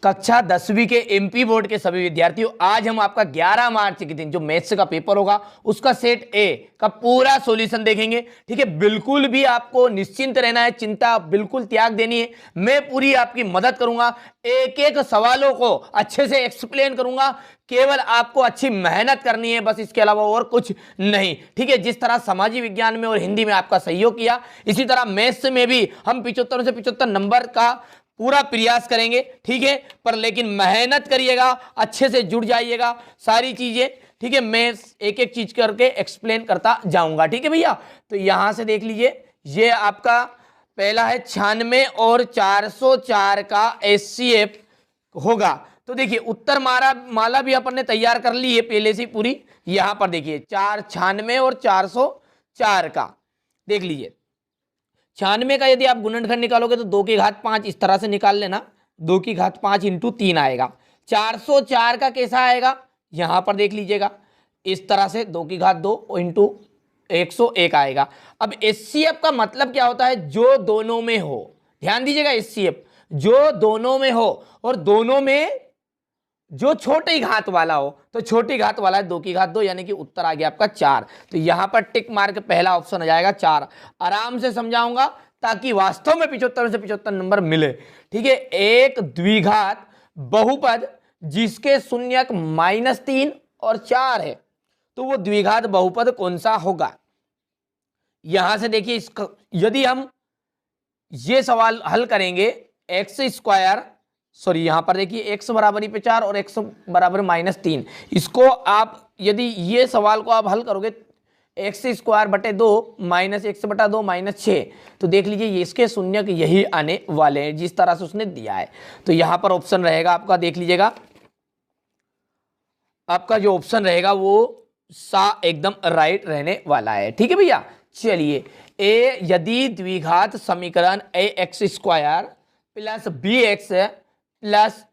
कक्षा 10वीं के एमपी बोर्ड के सभी विद्यार्थियों, आज हम आपका 11 मार्च के दिन जो मैथ्स का पेपर होगा उसका सेट ए का पूरा सॉल्यूशन देखेंगे। ठीक है, बिल्कुल भी आपको निश्चिंत रहना है, चिंता बिल्कुल त्याग देनी है। मैं पूरी आपकी मदद करूंगा, एक एक सवालों को अच्छे से एक्सप्लेन करूंगा। केवल आपको अच्छी मेहनत करनी है, बस, इसके अलावा और कुछ नहीं। ठीक है, जिस तरह सामाजिक विज्ञान में और हिंदी में आपका सहयोग किया, इसी तरह मैथ्स में भी हम 75 से 75 नंबर का पूरा प्रयास करेंगे। ठीक है, पर लेकिन मेहनत करिएगा, अच्छे से जुड़ जाइएगा सारी चीजें। ठीक है, मैं एक एक चीज करके एक्सप्लेन करता जाऊंगा। ठीक है भैया, तो यहां से देख लीजिए, ये आपका पहला है 96 और 404 का एचसीएफ होगा। तो देखिए उत्तर माला भी अपन ने तैयार कर ली है पहले से पूरी। यहां पर देखिए 96 और 404 का देख लीजिए। 96 का यदि आप गुणनखंड निकालोगे तो 2 की घात 5 इस तरह से निकाल लेना, 2 की घात 5 इंटू 3 आएगा। 404 का कैसा आएगा, यहां पर देख लीजिएगा, इस तरह से 2 की घात 2 इंटू 101 आएगा। अब एचसीएफ का मतलब क्या होता है, जो दोनों में हो। ध्यान दीजिएगा, एचसीएफ जो दोनों में हो, और दोनों में जो छोटी घात वाला हो, तो छोटी घात वाला है 2 की घात 2, यानी कि उत्तर आ गया आपका 4। तो यहां पर टिक मार्क पहला ऑप्शन आ जाएगा 4। आराम से समझाऊंगा ताकि वास्तव में 75 से 75 नंबर मिले। ठीक है, एक द्विघात बहुपद जिसके शून्यक -3 और 4 है, तो वो द्विघात बहुपद कौन सा होगा। यहां से देखिए, इसका यदि हम ये सवाल हल करेंगे, यहां पर देखिए x बराबर पे 4 और x बराबर -3, इसको आप यदि ये सवाल को आप हल करोगे x² बटे 2 -x बटा 2 -6, तो देख लीजिए ये इसके शून्यक यही आने वाले हैं जिस तरह से उसने दिया है। तो यहां पर ऑप्शन रहेगा आपका, देख लीजिएगा, आपका जो ऑप्शन रहेगा वो सा एकदम राइट रहने वाला है। ठीक है भैया, चलिए, ए यदि द्विघात समीकरण ax² प्लस bx प्लस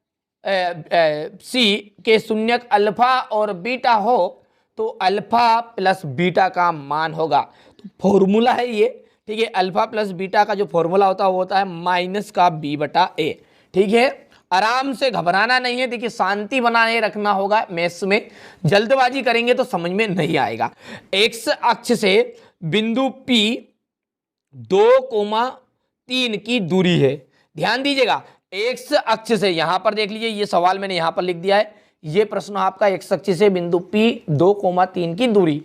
सी के शून्यक अल्फा और बीटा हो, तो अल्फा प्लस बीटा का मान होगा। तो फॉर्मूला है ये। ठीक है, अल्फा प्लस बीटा का जो फॉर्मूला होता है वो होता है माइनस का b बटा a। ठीक है, आराम से घबराना नहीं है। देखिए, शांति बनाए रखना होगा। मैथ्स में जल्दबाजी करेंगे तो समझ में नहीं आएगा। एक्स अक्ष से बिंदु P 2,3 की दूरी है। ध्यान दीजिएगा, एक्स अक्ष से, यहां पर देख लीजिए, ये सवाल मैंने यहां पर लिख दिया है, ये प्रश्न आपका एक्स अक्ष से बिंदु P 2,3 की दूरी।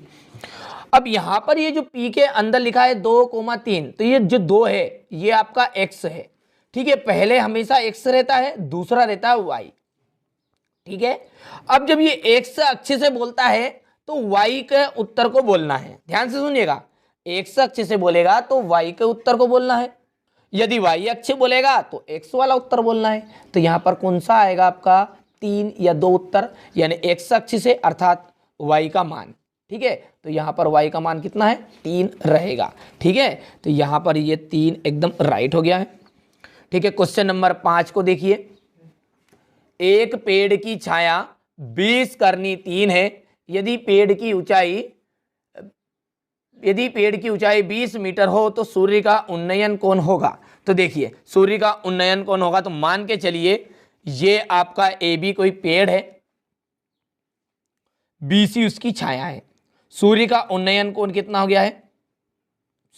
अब यहां पर ये जो P के अंदर लिखा है 2,3, तो ये जो 2 है ये आपका x है। ठीक है, पहले हमेशा x रहता है, दूसरा रहता है y। ठीक है, अब जब ये x अक्ष से बोलता है तो y के उत्तर को बोलना है। ध्यान से सुनिएगा, x अक्ष से बोलेगा तो y के उत्तर को बोलना है, यदि y अक्ष बोलेगा तो x वाला उत्तर बोलना है। तो यहां पर कौन सा आएगा आपका, 3 या 2 उत्तर, यानी x अक्ष से अर्थात y का मान। ठीक है, तो यहां पर y का मान कितना है, 3 रहेगा। ठीक है, तो यहां पर ये 3 एकदम राइट हो गया है। ठीक है, क्वेश्चन नंबर 5 को देखिए, एक पेड़ की छाया 20 करनी 3 है, यदि पेड़ की ऊंचाई 20 मीटर हो तो सूर्य का उन्नयन कौन होगा। तो देखिए, सूर्य का उन्नयन कौन होगा, तो मान के चलिए ये आपका AB कोई पेड़ है, BC उसकी छाया है। सूर्य का उन्नयन कोण कितना हो गया है,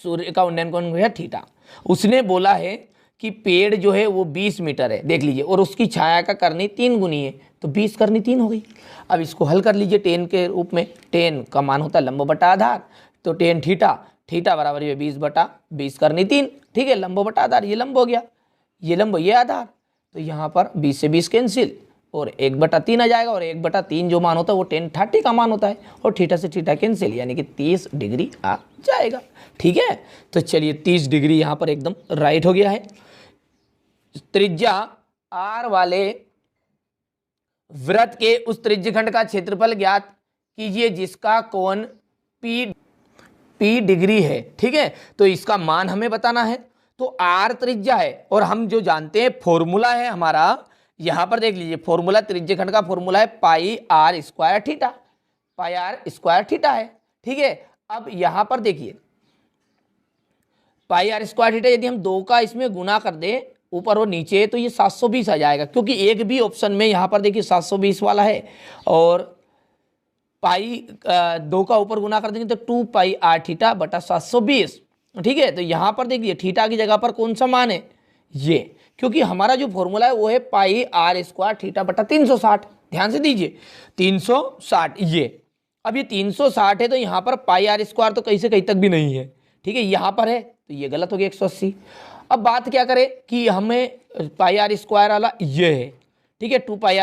सूर्य का उन्नयन कोण हो गया थीटा। उसने बोला है कि पेड़ जो है वो 20 मीटर है, देख लीजिए, और उसकी छाया का करनी 3 गुनी है, तो 20 करनी 3 हो गई। अब इसको हल कर लीजिए टेन के रूप में। टेन का मान होता है लंब बटा आधार, तो टेन थीटा बराबर ये 20 बटा 20 करनी 3। ठीक है, लंब बटा आधार, ये लंब हो गया, ये लंब, ये आधार, तो यहाँ पर 20 से 20 कैंसिल, और 1/3 आ जाएगा, और 1/3 जो मान होता है वो tan 30 का मान होता है, और थीटा से थीटा कैंसिल, यानी कि 30 डिग्री आ जाएगा। ठीक है, तो चलिए 30 डिग्री यहाँ पर एकदम राइट हो गया है। त्रिज्या R वाले वृत्त के उस त्रिज्यखंड का क्षेत्रफल ज्ञात कीजिए जिसका कोण P डिग्री है। ठीक है, तो इसका मान हमें बताना है। तो R त्रिज्या है, और हम जो जानते हैं फॉर्मूला है हमारा, यहां पर देख लीजिए, फॉर्मूला त्रिज्यखंड का फॉर्मूला है पाई आर स्क्वायर थीटा है। ठीक है, अब यहां पर देखिए पाई आर स्क्वायर थीटा, यदि हम 2 का इसमें गुना कर दें ऊपर और नीचे है तो ये 720 आ जाएगा, क्योंकि एक भी ऑप्शन में यहाँ पर देखिए 720 वाला है और पाई 2 का ऊपर गुना कर देंगे तो 2 पाई आर थीटा बटा 720। ठीक है, तो यहाँ पर देखिए थीटा की जगह पर कौन सा मान है ये, क्योंकि हमारा जो फॉर्मूला है वो है पाई आर स्क्वायर थीटा बटा 360। ध्यान से दीजिए 360 ये, अब ये 360 है तो यहाँ पर पाई आर स्क्वायर तो कहीं से कहीं तक भी नहीं है। ठीक है, यहाँ पर है तो ये गलत हो गया 180। अब बात क्या करें कि हमें पाई आर स्क्वायर वाला ये है। ठीक है, 2 पाई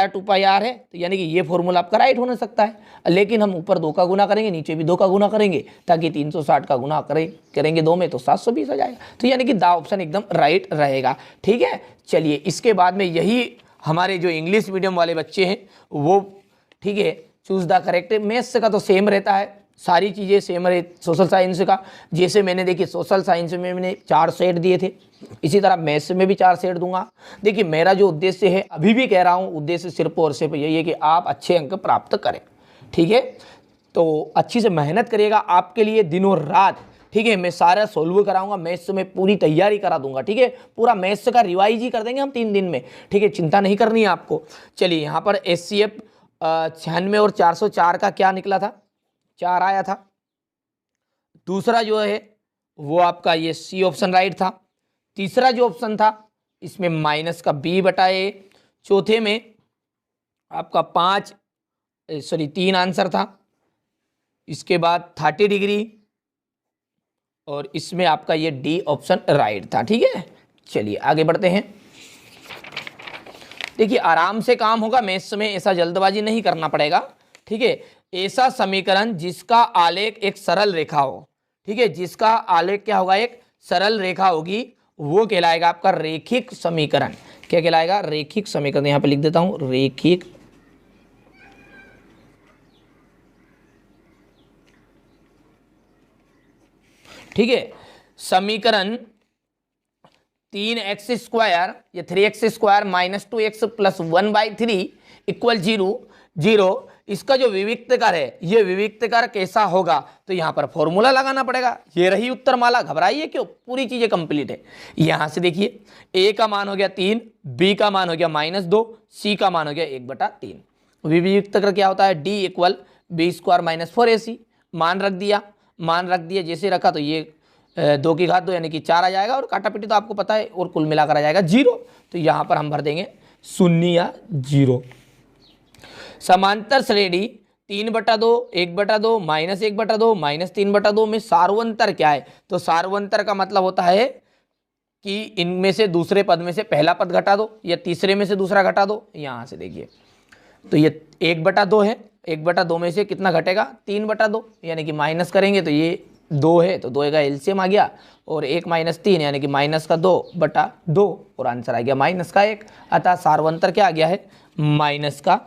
आर है तो यानी कि ये फॉर्मूला आपका राइट होना सकता है, लेकिन हम ऊपर 2 का गुना करेंगे नीचे भी 2 का गुना करेंगे, ताकि 360 का गुना करेंगे 2 में तो 720 आ जाएगा। तो यानी कि दा ऑप्शन एकदम राइट रहेगा। ठीक है, चलिए इसके बाद में यही हमारे जो इंग्लिश मीडियम वाले बच्चे हैं वो, ठीक है, चूज द करेक्ट। मैथ्स का तो सेम रहता है, सारी चीज़ें सेम रहे। सोशल साइंस का जैसे मैंने देखिए सोशल साइंस में मैंने 4 सेट दिए थे, इसी तरह मैथ्स में भी 4 सेट दूंगा। देखिए मेरा जो उद्देश्य है, अभी भी कह रहा हूँ, उद्देश्य सिर्फ और सिर्फ यही है कि आप अच्छे अंक प्राप्त करें। ठीक है, तो अच्छी से मेहनत करिएगा, आपके लिए दिनों रात। ठीक है, मैं सारा सोल्व कराऊंगा, मैथ्स में पूरी तैयारी करा दूंगा। ठीक है, पूरा मैथ्स का रिवाइज ही कर देंगे हम 3 दिन में। ठीक है, चिंता नहीं करनी है आपको। चलिए यहाँ पर SCF 96 और 404 का क्या निकला था, 4 आया था। दूसरा जो है वो आपका ये C ऑप्शन राइट था। तीसरा जो ऑप्शन था इसमें माइनस का B बटा A। चौथे में आपका 3 आंसर था। इसके बाद 30 डिग्री और इसमें आपका ये D ऑप्शन राइट था। ठीक है, चलिए आगे बढ़ते हैं। देखिए आराम से काम होगा, मैथ्स में ऐसा जल्दबाजी नहीं करना पड़ेगा। ठीक है, ऐसा समीकरण जिसका आलेख एक सरल रेखा हो। ठीक है, जिसका आलेख क्या होगा, एक सरल रेखा होगी, वो कहलाएगा आपका रेखिक समीकरण। क्या कहलाएगा, रेखिक समीकरण। यहां पे लिख देता हूं रेखिक ठीक है, समीकरण 3x स्क्वायर या 3x square minus 2x plus 1/3 equal 0। इसका जो विविक्तकर है, ये विविक्तकर कैसा होगा, तो यहाँ पर फॉर्मूला लगाना पड़ेगा। ये रही उत्तर माला, घबराइए क्यों, पूरी चीजें कंप्लीट है। यहाँ से देखिए A का मान हो गया 3, B का मान हो गया -2, C का मान हो गया 1/3। विविक्तकर क्या होता है, D equal B square minus 4AC। मान रख दिया, जैसे रखा तो ये 2 की घात 2 यानी कि 4 आ जाएगा, और काटा पीटी तो आपको पता है, और कुल मिलाकर आ जाएगा 0। तो यहाँ पर हम भर देंगे 0 या 0। समांतर श्रेणी 3/2, 1/2, -1/2, -3/2 में सार्वंतर क्या है, तो सार्वंतर का मतलब होता है कि इनमें से दूसरे पद में से पहला पद घटा दो या तीसरे में से दूसरा घटा दो। यहाँ से देखिए तो ये 1/2 है, 1/2 में से कितना घटेगा, 3/2, यानी कि माइनस करेंगे तो ये 2 है तो 2 का एलसीएम आ गया, और 1 - 3 यानी कि -2/2, और आंसर आ गया -1। अतः सार्वंतर क्या आ गया है, -1।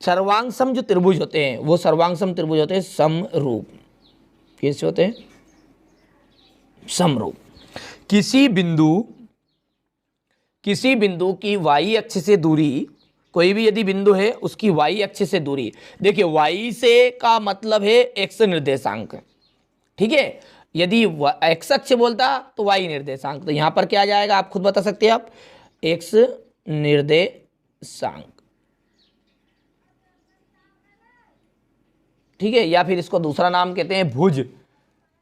सर्वांग जो त्रिभुज होते हैं वो सर्वांग त्रिभुज होते हैं समरूप। कैसे होते हैं, समरूप। किसी बिंदु की y अक्ष से दूरी, कोई भी यदि बिंदु है उसकी y अक्ष से दूरी, देखिए y से का मतलब है x निर्देशांक। ठीक है, यदि x अक्ष बोलता तो y निर्देशांक, तो यहां पर क्या आ जाएगा, आप खुद बता सकते हैं, आप x निर्देशांक। ठीक है, या फिर इसको दूसरा नाम कहते हैं भुज।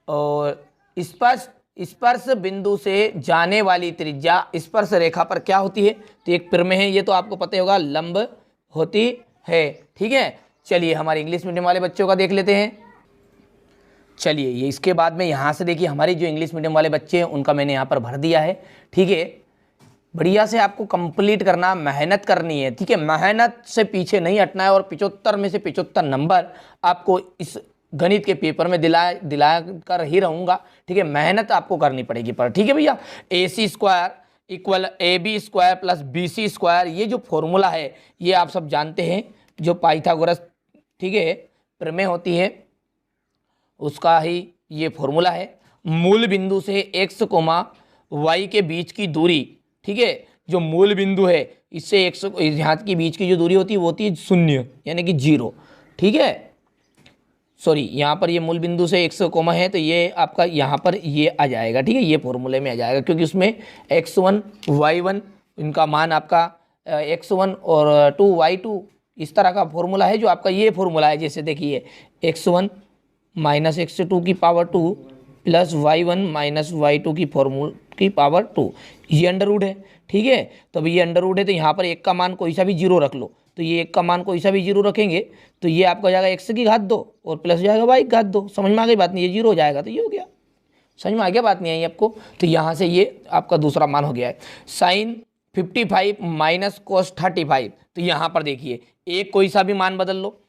और स्पर्श बिंदु से जाने वाली त्रिज्या स्पर्श रेखा पर क्या होती है, तो एक प्रमेय है, ये तो आपको पता ही होगा, लंब होती है। ठीक है, चलिए हमारे इंग्लिश मीडियम वाले बच्चों का देख लेते हैं। चलिए ये इसके बाद में यहाँ से देखिए हमारे जो इंग्लिश मीडियम वाले बच्चे हैं उनका मैंने यहाँ पर भर दिया है। ठीक है, बढ़िया से आपको कंप्लीट करना, मेहनत करनी है। ठीक है, मेहनत से पीछे नहीं हटना है, और 75 में से 75 नंबर आपको इस गणित के पेपर में दिला कर ही रहूंगा। ठीक है, मेहनत आपको करनी पड़ेगी पर। ठीक है भैया, AC square equal AB square plus BC square, ये जो फॉर्मूला है ये आप सब जानते हैं, जो पाइथागोरस, ठीक है, प्रमेय होती है, उसका ही ये फॉर्मूला है। मूल बिंदु से x, y के बीच की दूरी, ठीक है, जो मूल बिंदु है इससे x यहाँ की बीच की जो दूरी होती है वो होती है 0 यानी कि 0। ठीक है, सॉरी, यहाँ पर ये मूल बिंदु से x कोमा है तो ये आपका यहाँ पर ये आ जाएगा, ठीक है, ये फॉर्मूले में आ जाएगा क्योंकि उसमें x1 y1 इनका मान आपका x1 और 2 y2 इस तरह का फॉर्मूला है जो आपका ये फॉर्मूला है। जैसे देखिए x1 माइनस x2 की power 2 plus y1 minus y2 की पावर 2, ये अंडर रूट है, ठीक है। तो अब ये अंडर रूट है तो यहाँ पर एक का मान कोई सा भी जीरो रख लो, तो ये एक का मान कोई सा भी जीरो रखेंगे तो ये आपका हो जाएगा एक्स की घात 2 और प्लस हो जाएगा वाई की घात 2। समझ में आ गई बात नहीं, ये जीरो हो जाएगा तो ये हो गया। समझ में आ गया बात नहीं आई आपको? तो यहाँ से ये आपका दूसरा मान हो गया है साइन 55 माइनस कोस 35। तो यहाँ पर देखिए एक कोई सा भी मान बदल लो,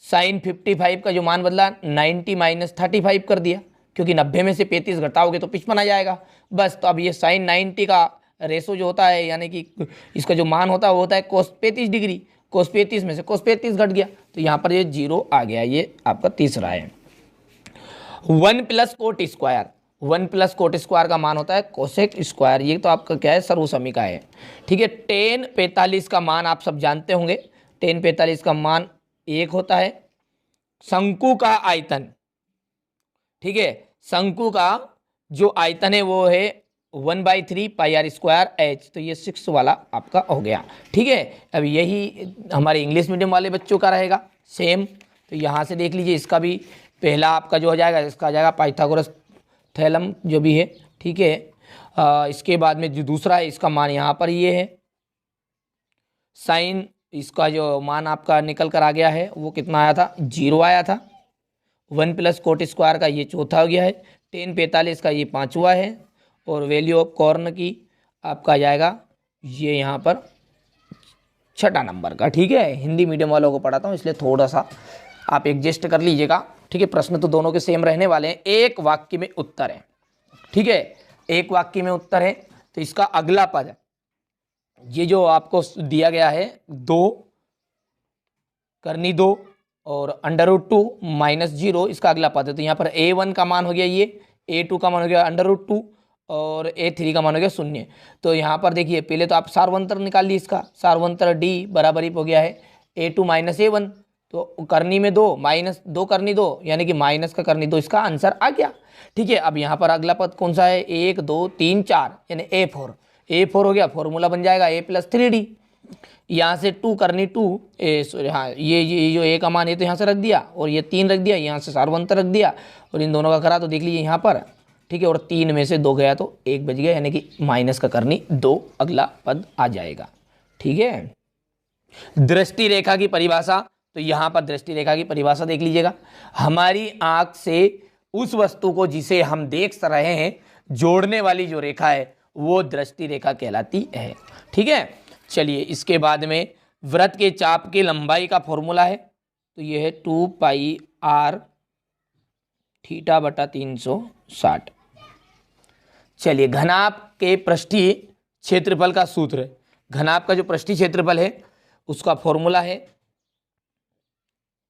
साइन 55 का जो मान बदला 90 माइनस 35 कर दिया, क्योंकि 90 में से 35 घटाओगे तो 55 आ जाएगा बस। तो अब ये साइन 90 का रेशो जो होता है यानी कि इसका जो मान होता है वो होता है कोस 35 डिग्री, कोस 35 में से कोस 35 घट गया तो यहाँ पर ये जीरो आ गया। ये आपका तीसरा है। 1 plus coat square, 1 plus coat square का मान होता है कोसेक स्क्वायर, ये तो आपका क्या है सर्वसमी का है, ठीक है। टेन 45 का मान आप सब जानते होंगे, टेन 45 का मान 1 होता है। शंकु का आयतन, ठीक है, शंकु का जो आयतन है वो है 1/3 पाई आर स्क्वायर एच, तो ये 6 वाला आपका हो गया, ठीक है। अब यही हमारे इंग्लिश मीडियम वाले बच्चों का रहेगा सेम। तो यहाँ से देख लीजिए इसका भी पहला आपका जो हो जाएगा इसका आ जाएगा पाइथागोरस थ्योरम जो भी है, ठीक है। इसके बाद में जो दूसरा है इसका मान यहाँ पर ये है साइन, इसका जो मान आपका निकल कर आ गया है वो कितना आया था, 0 आया था। 1 प्लस कोट स्क्वायर का ये चौथा हो गया है, टेन 45 का ये 5वां है और वैल्यू ऑफ कॉर्न की आपका आ जाएगा ये यहाँ पर 6 नंबर का, ठीक है। हिंदी मीडियम वालों को पढ़ाता हूँ इसलिए थोड़ा सा आप एडजस्ट कर लीजिएगा, ठीक है। प्रश्न तो दोनों के सेम रहने वाले हैं, एक वाक्य में उत्तर है, ठीक है, एक वाक्य में उत्तर है। तो इसका अगला पद ये जो आपको दिया गया है 2 करनी 2 और √2 माइनस 0 इसका अगला पद है। तो यहाँ पर a1 का मान हो गया ये, a2 का मान हो गया √2 और a3 का मान हो गया 0। तो यहाँ पर देखिए पहले तो आप सार्वंतर निकाल ली, इसका सार्वंतर d बराबर ही हो गया है a2 माइनस a1, तो करनी में 2 माइनस 2 करनी 2 यानी कि माइनस का करनी 2, इसका आंसर आ गया, ठीक है। अब यहाँ पर अगला पद कौन सा है, 1 2 3 4 यानी a4 हो गया, फॉर्मूला बन जाएगा a + 3d। यहाँ से 2 करनी 2 हाँ ये जो a का मान है तो यहाँ से रख दिया और ये 3 रख दिया, यहाँ से सार्वंतर रख दिया और इन दोनों का करा तो देख लीजिए यहाँ पर, ठीक है। और 3 में से 2 गया तो 1 बच गया यानी कि माइनस का करनी 2 अगला पद आ जाएगा, ठीक है। दृष्टि रेखा की परिभाषा, तो यहाँ पर दृष्टि रेखा की परिभाषा देख लीजिएगा, हमारी आंख से उस वस्तु को जिसे हम देख रहे हैं जोड़ने वाली जो रेखा है वो दृष्टि रेखा कहलाती है, ठीक है। चलिए इसके बाद में वृत्त के चाप की लंबाई का फॉर्मूला है, तो ये है 2 पाई r थीटा बटा 360। चलिए घनाभ के पृष्ठीय क्षेत्रफल का सूत्र, घनाभ का जो पृष्ठीय क्षेत्रफल है उसका फॉर्मूला है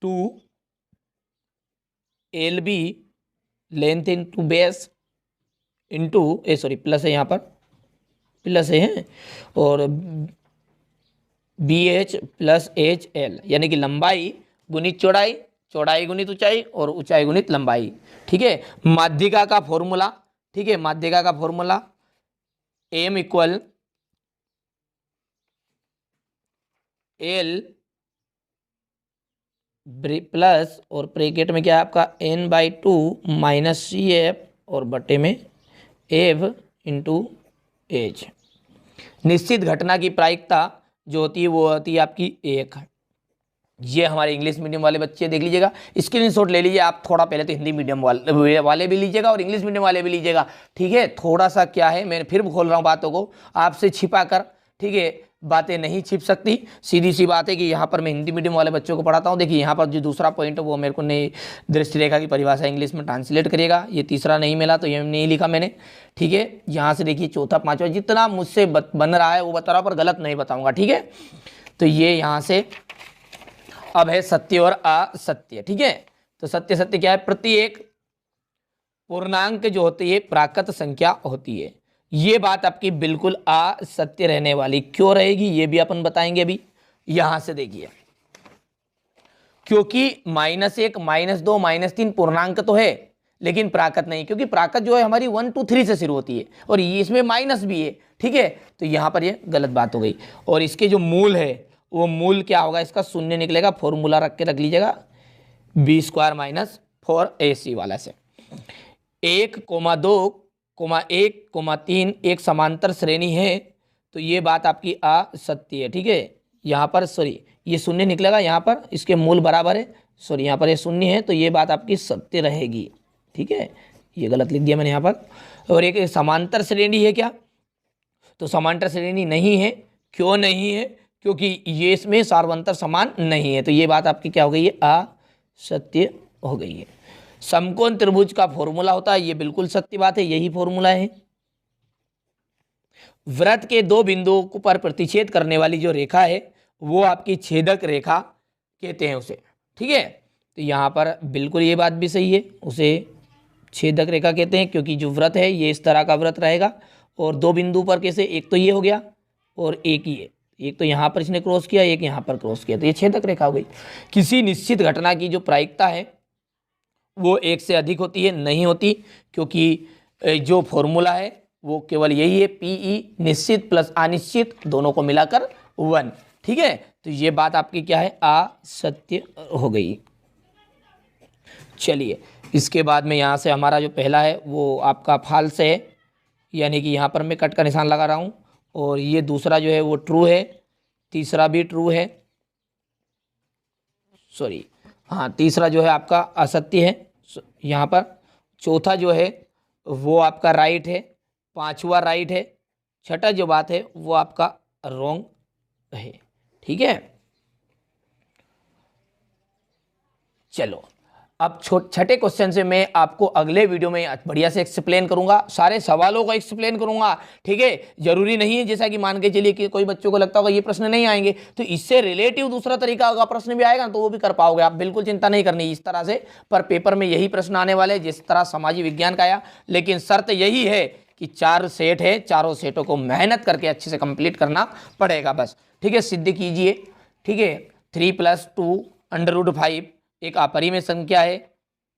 2 LB length into base into plus है, यहाँ पर प्लस है और BH प्लस HL यानी कि लंबाई गुणित चौड़ाई, चौड़ाई गुणित ऊंचाई और ऊंचाई गुणित लंबाई, ठीक है। माध्यिका का फॉर्मूला, ठीक है, माध्यिका का फॉर्मूला M = L प्लस और ब्रैकेट में क्या है आपका n/2 माइनस CF और बटे में F इंटू H। निश्चित घटना की प्रायिकता जो होती है वो होती है आपकी 1। ये हमारे इंग्लिश मीडियम वाले बच्चे देख लीजिएगा, स्क्रीनशॉट ले लीजिए आप, थोड़ा पहले तो हिंदी मीडियम वाले भी लीजिएगा और इंग्लिश मीडियम वाले भी लीजिएगा, ठीक है। थोड़ा सा क्या है, मैं फिर खोल रहा हूँ बातों को आपसे छिपा कर, ठीक है, बातें नहीं छिप सकती, सीधी सी बात है कि यहाँ पर मैं हिंदी मीडियम वाले बच्चों को पढ़ाता हूँ। देखिए यहाँ पर जो दूसरा पॉइंट है वो मेरे को नहीं, दृष्टि रेखा की परिभाषा इंग्लिश में ट्रांसलेट करिएगा, ये तीसरा नहीं मिला तो ये नहीं लिखा मैंने, ठीक है। यहाँ से देखिए चौथा पांचवा जितना मुझसे बन रहा है वो बता रहा हूँ पर गलत नहीं बताऊँगा, ठीक है। तो ये यहाँ से अब है सत्य और असत्य, ठीक है। तो सत्य सत्य क्या है, प्रत्येक पूर्णांक जो होती है प्राकृत संख्या होती है, ये बात आपकी बिल्कुल असत्य रहने वाली, क्यों रहेगी ये भी अपन बताएंगे अभी। यहां से देखिए क्योंकि -1, -2, -3 पूर्णांक तो है लेकिन प्राकृत नहीं, क्योंकि प्राकृत जो है हमारी 1 2 3 से शुरू होती है और ये इसमें माइनस भी है। ठीक है, तो यहाँ पर ये गलत बात हो गई। और इसके जो मूल है वो मूल क्या होगा, इसका शून्य निकलेगा। फॉर्मूला रख लीजिएगा b² - 4ac वाला से। 1, 2, 1, 3 एक समांतर श्रेणी है, तो ये बात आपकी असत्य है। ठीक है, यहाँ पर सॉरी ये शून्य निकलेगा, यहाँ पर इसके मूल बराबर है, सॉरी यहाँ पर ये शून्य है, तो ये बात आपकी सत्य रहेगी। ठीक है, ये गलत लिख दिया मैंने यहाँ पर। और एक समांतर श्रेणी है क्या, तो समांतर श्रेणी नहीं है। क्यों नहीं है, क्योंकि ये इसमें सार्वंतर समान नहीं है, तो ये बात आपकी क्या हो गई है, असत्य हो गई है। समकोण त्रिभुज का फॉर्मूला होता है, ये बिल्कुल सत्य बात है, यही फॉर्मूला है। वृत्त के 2 बिंदुओं पर प्रतिच्छेद करने वाली जो रेखा है वो आपकी छेदक रेखा कहते हैं उसे। ठीक है, तो यहाँ पर बिल्कुल ये बात भी सही है, उसे छेदक रेखा कहते हैं, क्योंकि जो वृत्त है ये इस तरह का वृत्त रहेगा और 2 बिंदु पर कैसे, एक तो ये हो गया और एक ही है, एक तो यहाँ पर इसने क्रॉस किया, एक यहाँ पर क्रॉस किया, तो ये छेदक रेखा हो गई। किसी निश्चित घटना की जो प्रायिकता है वो 1 से अधिक होती है, नहीं होती, क्योंकि जो फॉर्मूला है वो केवल यही है, PE निश्चित प्लस अनिश्चित दोनों को मिलाकर 1। ठीक है, तो ये बात आपकी क्या है, असत्य हो गई। चलिए, इसके बाद में यहाँ से हमारा जो पहला है वो आपका फाल्स है, यानी कि यहाँ पर मैं कट का निशान लगा रहा हूँ, और ये दूसरा जो है वो ट्रू है, तीसरा भी ट्रू है, सॉरी हाँ तीसरा जो है आपका असत्य है यहाँ पर, चौथा जो है वो आपका राइट है, पांचवा राइट है, छठा जो बात है वो आपका रॉन्ग है। ठीक है, चलो अब छठे क्वेश्चन से मैं आपको अगले वीडियो में बढ़िया से एक्सप्लेन करूंगा, सारे सवालों का एक्सप्लेन करूंगा। ठीक है, जरूरी नहीं है जैसा कि मान के चलिए कि कोई बच्चों को लगता होगा ये प्रश्न नहीं आएंगे, तो इससे रिलेटिव दूसरा तरीका होगा, प्रश्न भी आएगा तो वो भी कर पाओगे आप, बिल्कुल चिंता नहीं करनी इस तरह से। पर पेपर में यही प्रश्न आने वाले जिस तरह समाजी विज्ञान का आया, लेकिन शर्त यही है कि 4 सेट है, चारों सेटों को मेहनत करके अच्छे से कंप्लीट करना पड़ेगा बस। ठीक है, सिद्ध कीजिए। ठीक है, 3 + 2 √5 एक अपरिमेय संख्या है,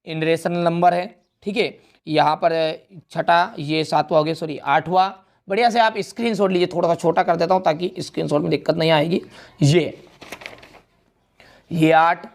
इनरेशनल नंबर है। ठीक है, यहाँ पर छठा ये 7वां हो गया, सॉरी 8वां। बढ़िया से आप स्क्रीनशॉट लीजिए, थोड़ा सा छोटा कर देता हूँ ताकि स्क्रीनशॉट में दिक्कत नहीं आएगी। ये 8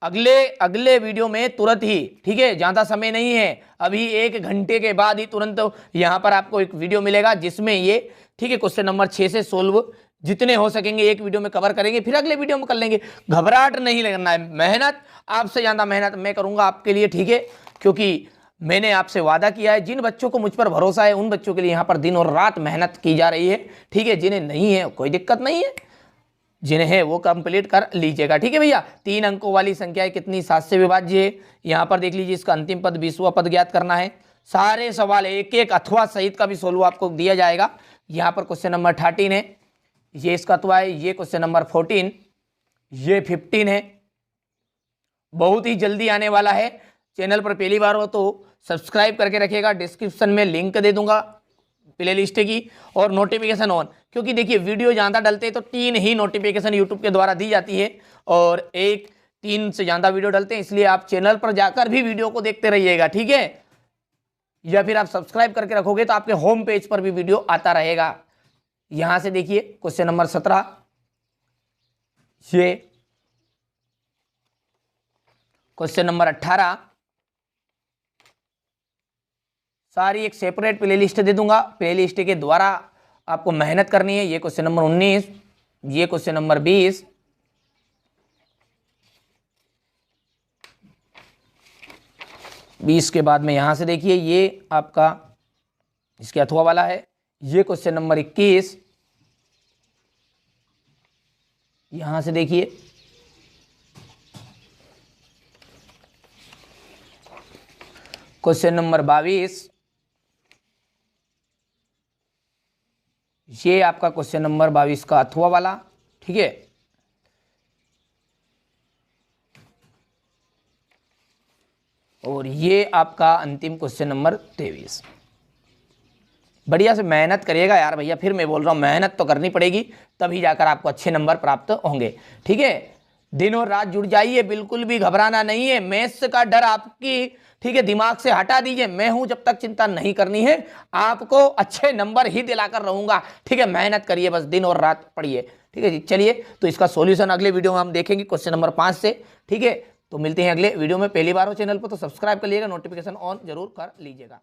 अगले वीडियो में तुरंत ही, ठीक है ज़्यादा समय नहीं है, अभी 1 घंटे के बाद ही तुरंत यहाँ पर आपको एक वीडियो मिलेगा जिसमें ये, ठीक है, क्वेश्चन नंबर 6 से सोल्व जितने हो सकेंगे एक वीडियो में कवर करेंगे, फिर अगले वीडियो में कर लेंगे। घबराहट नहीं लगना है, मेहनत आपसे ज़्यादा मेहनत मैं करूँगा आपके लिए। ठीक है, क्योंकि मैंने आपसे वादा किया है, जिन बच्चों को मुझ पर भरोसा है उन बच्चों के लिए यहाँ पर दिन और रात मेहनत की जा रही है। ठीक है, जिन्हें नहीं है कोई दिक्कत नहीं है, जिन्हें है वो कंप्लीट कर लीजिएगा। ठीक है भैया, 3 अंकों वाली संख्या है कितनी, 7 से विभाज्य है। यहाँ पर देख लीजिए, इसका अंतिम पद 20वां पद ज्ञात करना है। सारे सवाल एक एक अथवा सहित का भी सोल्व आपको दिया जाएगा। यहाँ पर क्वेश्चन नंबर 13 है, ये इसका अथवा है। ये क्वेश्चन नंबर 14, ये 15 है। बहुत ही जल्दी आने वाला है। चैनल पर पहली बार हो तो सब्सक्राइब करके रखिएगा, डिस्क्रिप्शन में लिंक दे दूंगा प्ले लिस्ट की, और नोटिफिकेशन ऑन, क्योंकि देखिए वीडियो ज़्यादा डलते हैं तो 3 ही नोटिफिकेशन यूट्यूब के द्वारा दी जाती है और 3 से ज़्यादा वीडियो डलते हैं, इसलिए आप चैनल पर जाकर भी वीडियो को देखते रहिएगा। ठीक है, या फिर आप सब्सक्राइब करके रखोगे तो आपके होम पेज पर भी वीडियो आता रहेगा। यहां से देखिए क्वेश्चन नंबर 17, ये क्वेश्चन नंबर 18, सारी एक सेपरेट प्ले लिस्ट दे दूंगा, प्ले लिस्ट के द्वारा आपको मेहनत करनी है। ये क्वेश्चन नंबर 19, ये क्वेश्चन नंबर 20, के बाद में यहां से देखिए ये आपका इसके अथवा वाला है। ये क्वेश्चन नंबर 21, यहां से देखिए क्वेश्चन नंबर 22, ये आपका क्वेश्चन नंबर 22 का अथवा वाला। ठीक है, और ये आपका अंतिम क्वेश्चन नंबर 23। बढ़िया से मेहनत करिएगा यार भैया, फिर मैं बोल रहा हूँ मेहनत तो करनी पड़ेगी, तभी जाकर आपको अच्छे नंबर प्राप्त होंगे। ठीक है, दिन और रात जुड़ जाइए, बिल्कुल भी घबराना नहीं है। मैथ्स का डर आपकी, ठीक है, दिमाग से हटा दीजिए। मैं हूं जब तक, चिंता नहीं करनी है, आपको अच्छे नंबर ही दिलाकर रहूंगा। ठीक है, मेहनत करिए, बस दिन और रात पढ़िए। ठीक है जी, चलिए तो इसका सॉल्यूशन अगले वीडियो में हम देखेंगे, क्वेश्चन नंबर 5 से। ठीक है, तो मिलते हैं अगले वीडियो में। पहली बार हो चैनल पर तो सब्सक्राइब कर लीजिएगा, नोटिफिकेशन ऑन जरूर कर लीजिएगा।